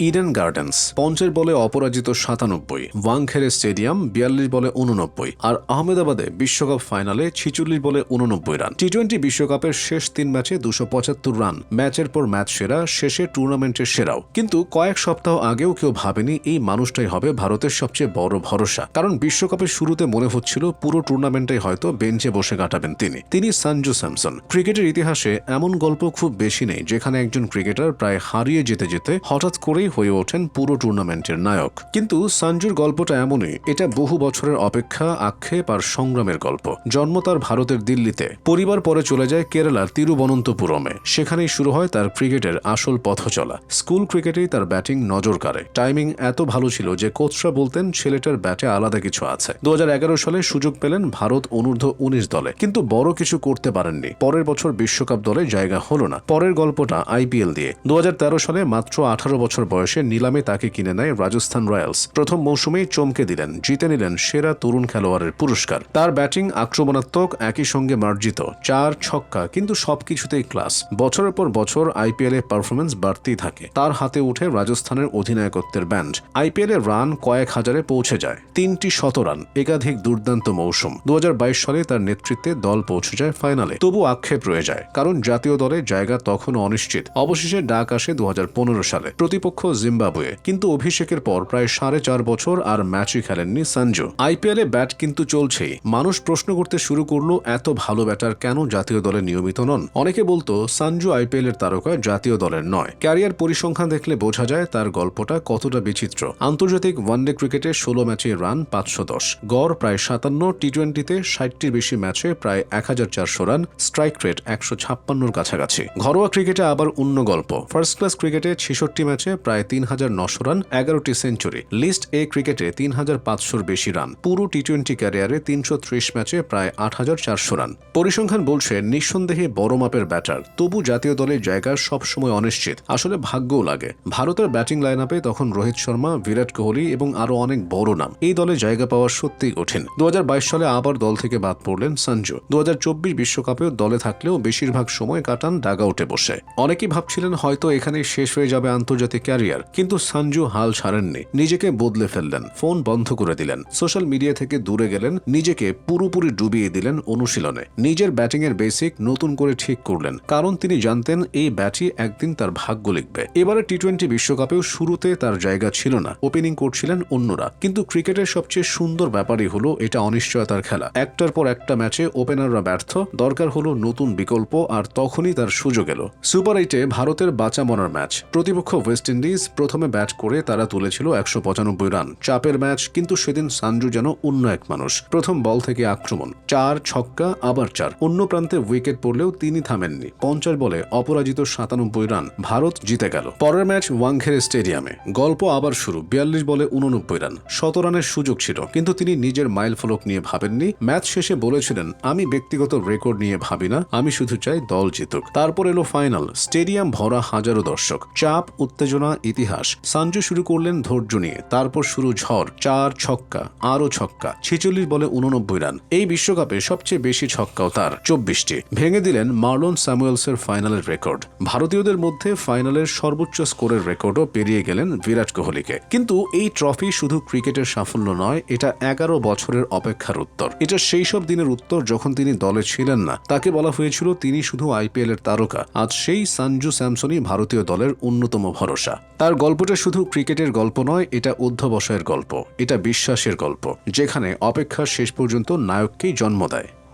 Eden gardens 50 বলে অপরাজিত 97, Wankhede stadium 42 বলে 89, আর আহমেদাবাদে বিশ্বকাপ ফাইনালে 46 বলে 89 রান। টি-20 বিশ্বকাপের শেষ 3 ম্যাচে 275 রান, ম্যাচের পর ম্যাচ সেরা, শেষে টুর্নামেন্টের সেরাও। কিন্তু কয়েক সপ্তাহ আগেও কেউ ভাবেনি এই মানুষটাই হবে ভারতের সবচেয়ে বড় ভরসা। কারণ বিশ্বকাপের শুরুতে মনে হচ্ছিল পুরো টুর্নামেন্টে হয়তো বেঞ্চে বসে কাটাবেন তিনি সঞ্জু স্যামসন। ক্রিকেটের ইতিহাসে এমন গল্প খুব বেশি নেই যেখানে একজন ক্রিকেটার প্রায় হারিয়ে যেতে যেতে হঠাৎ করেই হয়ে ওঠেন পুরো টুর্নামেন্টের নায়ক। কিন্তু সঞ্জুর গল্পটা এমনই, এটা বহু বছরের অপেক্ষা, আক্ষেপ আর সংগ্রামের গল্প। জন্ম তার ভারতের দিল্লিতে, পরিবার পরে চলে যায় কেরালার তিরুবনন্তপুরমে। সেখানেই শুরু হয় তার ক্রিকেটের আসল পথ চলা। স্কুল ক্রিকেটেই তার ব্যাটিং নজর কাড়ে। টাইমিং এত ভালো ছিল যে কোচরা বলতেন ছেলেটার ব্যাটে আলাদা কিছু আছে। 2011 সালে সুযোগ পেলেন ভারত অনূর্ধ্ব-19 দলে, কিন্তু বড় কিছু করতে পারেননি। পরের বছর বিশ্বকাপ দলে জায়গা হলো না। পরের গল্পটা আইপিএল দিয়ে। 2013 সালে মাত্র 18 বছর বয়সে নিলামে তাকে কিনে নেয় রাজস্থান রয়্যালস। প্রথম মৌসুমেই চমকে দিলেন, জিতে নিলেন সেরা তরুণ খেলোয়াড়ের পুরস্কার। তার ব্যাটিং আক্রমণাত্মক, একই সঙ্গে মার্জিত, 4 ছক্কা, কিন্তু সবকিছুতেই ক্লাস। বছরের পর বছর আইপিএলে পারফরমেন্স বাড়তেই থাকে। তার হাতে উঠে রাজস্থানের অধিনায়কত্বের ব্যান্ড। আইপিএলে রান কয়েক হাজারে পৌঁছে যায়, 3টি শতরান, একাধিক দুর্দান্ত মৌসুম। 2022 সালে তার নেতৃত্বে দল পৌঁছে যায় ফাইনালে। তবু আক্ষেপ রয়ে যায়, কারণ জাতীয় দলে জায়গা তখনও অনিশ্চিত। অবশেষে ডাক আসে 2015 সালে, প্রতিপক্ষ জিম্বাবুয়ে। কিন্তু অভিষেকের পর প্রায় 4.5 বছর আর ম্যাচই খেলেননি সঞ্জু। আইপিএলে ব্যাট কিন্তু চলছেই। মানুষ প্রশ্ন করতে শুরু করলো, এত ভালো ব্যাটার কেন জাতীয় দলে নিয়মিত নন? অনেকে বলতো সঞ্জু আইপিএলের তারকা, জাতীয় দলের নয়। ক্যারিয়ার পরিসংখ্যান দেখলে বোঝা যায় তার গল্পটা কতটা বিচিত্র। আন্তর্জাতিক ওয়ানডে ক্রিকেটে 16 ম্যাচে রান 510, গড় প্রায় 57, টি-20তে 60টির বেশি ম্যাচে প্রায় 1400 রান, স্ট্রাইক রেট 156-র কাছাকাছি। ঘরোয়া ক্রিকেটে আবার অন্য গল্প। ফার্স্ট ক্লাস ক্রিকেটে 66 ম্যাচে প্রায় 3900 রান, 11টি সেঞ্চুরি। লিস্ট এ ক্রিকেটে 3500-র বেশি রান। পুরো টি-20 ক্যারিয়ারে 330 ম্যাচে প্রায় 8400 রান। পরিসংখ্যান বলছে নিঃসন্দেহে বড় মাপের ব্যাটার। তবু জাতীয় দলের জায়গা সবসময় অনিশ্চিত। আসলে ভাগ্যও লাগে। ভারতের ব্যাটিং লাইন আপে তখন রোহিত শর্মা, বিরাট কোহলি এবং আরো অনেক বড় নাম। এই দলে জায়গা পাওয়া সত্যিই কঠিন। 2022 সালে আবার দল থেকে বাদ পড়লেন সঞ্জু। 2024 বিশ্বকাপেও দলে থাকলেও বেশিরভাগ সময় কাটান ডাগআউটে বসে। অনেকেই ভাবছিলেন হয়তো এখানেই শেষ হয়ে যাবে আন্তর্জাতিক ক্যারিয়ার, কিন্তু সঞ্জু হাল ছাড়েননি। নিজেকে বদলে ফেললেন, ফোন বন্ধ করে দিলেন, সোশ্যাল মিডিয়া থেকে দূরে গেলেন, নিজেকে পুরোপুরি ডুবিয়ে দিলেন অনুশীলনে। নিজের ব্যাটিংয়ের বেসিক নতুন করে ঠিক করলেন, কারণ তিনি জানতেন এই ব্যাটই একদিন তার ভাগ্য লিখবে। এবারে টি-20 বিশ্বকাপেও শুরুতে তার জায়গা ছিল না, ওপেনিং করছিলেন অন্যরা। কিন্তু ক্রিকেটের সবচেয়ে সুন্দর ব্যাপারই হলো এটা অনিশ্চয়তার খেলা। একটার পর একটা ম্যাচে ওপেনাররা ব্যর্থ, দরকার হলো নতুন বিকল্প, আর তখনই তার সুযোগ এলো। সুপার 8-এ ভারতের বাঁচা মরার ম্যাচ। প্রতিপক্ষ ওয়েস্ট ইন্ডিজ। প্রথমে ব্যাট করে তারা তুলেছিল 195 রান, চাপের ম্যাচ। কিন্তু সেদিন সঞ্জু যেন অন্য এক মানুষ। প্রথম বল থেকে আক্রমণ, 4 ছক্কা, আবার 4। অন্য প্রান্তে উইকেট পড়লেও তিনি থামেননি। 50 বলে অপরাজিত 97 রান, ভারত জিতে গেল। পরের ম্যাচ ওয়াংখেড়ে স্টেডিয়ামে। গল্প আবার শুরু, 42 বলে 89 রান, 100 রানের সুযোগ ছিল। কিন্তু তিনি নিজের মাইল ফলক নিয়ে ভাবেননি। ম্যাচ শেষে বলেছিলেন, আমি ব্যক্তিগত রেকর্ড নিয়ে ভাবি না, আমি শুধু চাই দল জিতুক। তারপর এলো ফাইনাল, স্টেডিয়াম ভরা হাজারো দর্শক, চাপ, উত্তেজনা, ইতিহাস। সঞ্জু শুরু করলেন ধৈর্য নিয়ে, তারপর শুরু ঝড়, 4 ছক্কা, আরো ছক্কা, 46 বলে 89 রান। এই বিশ্বকাপে সবচেয়ে বেশি ছক্কাও তার, 24টি। ভেঙে দিলেন মার্লন স্যামুয়েলসের ফাইনালের রেকর্ড। ভারতীয়দের মধ্যে ফাইনালের সর্বোচ্চ স্কোরের রেকর্ডও পেরিয়ে গেলেন বিরাট কোহলিকে। কিন্তু এই ট্রফি শুধু ক্রিকেটের সাফল্য নয়, এটা 11 বছরের অপেক্ষার উত্তর। এটা সেই সব দিনের উত্তর যখন তিনি দলে ছিলেন না। তাকে বলা হয়েছিল তিনি শুধু আইপিএল এর তারকা। আজ সেই সঞ্জু স্যামসনই ভারতীয় দলের অন্যতম ভরসা। তার গল্পটা শুধু ক্রিকেটের গল্প নয়, এটা অধ্যবসায়ের গল্প, এটা বিশ্বাসের গল্প, যেখানে অপেক্ষা শেষ পর্যন্ত নায়ককেই জন্ম দেয়।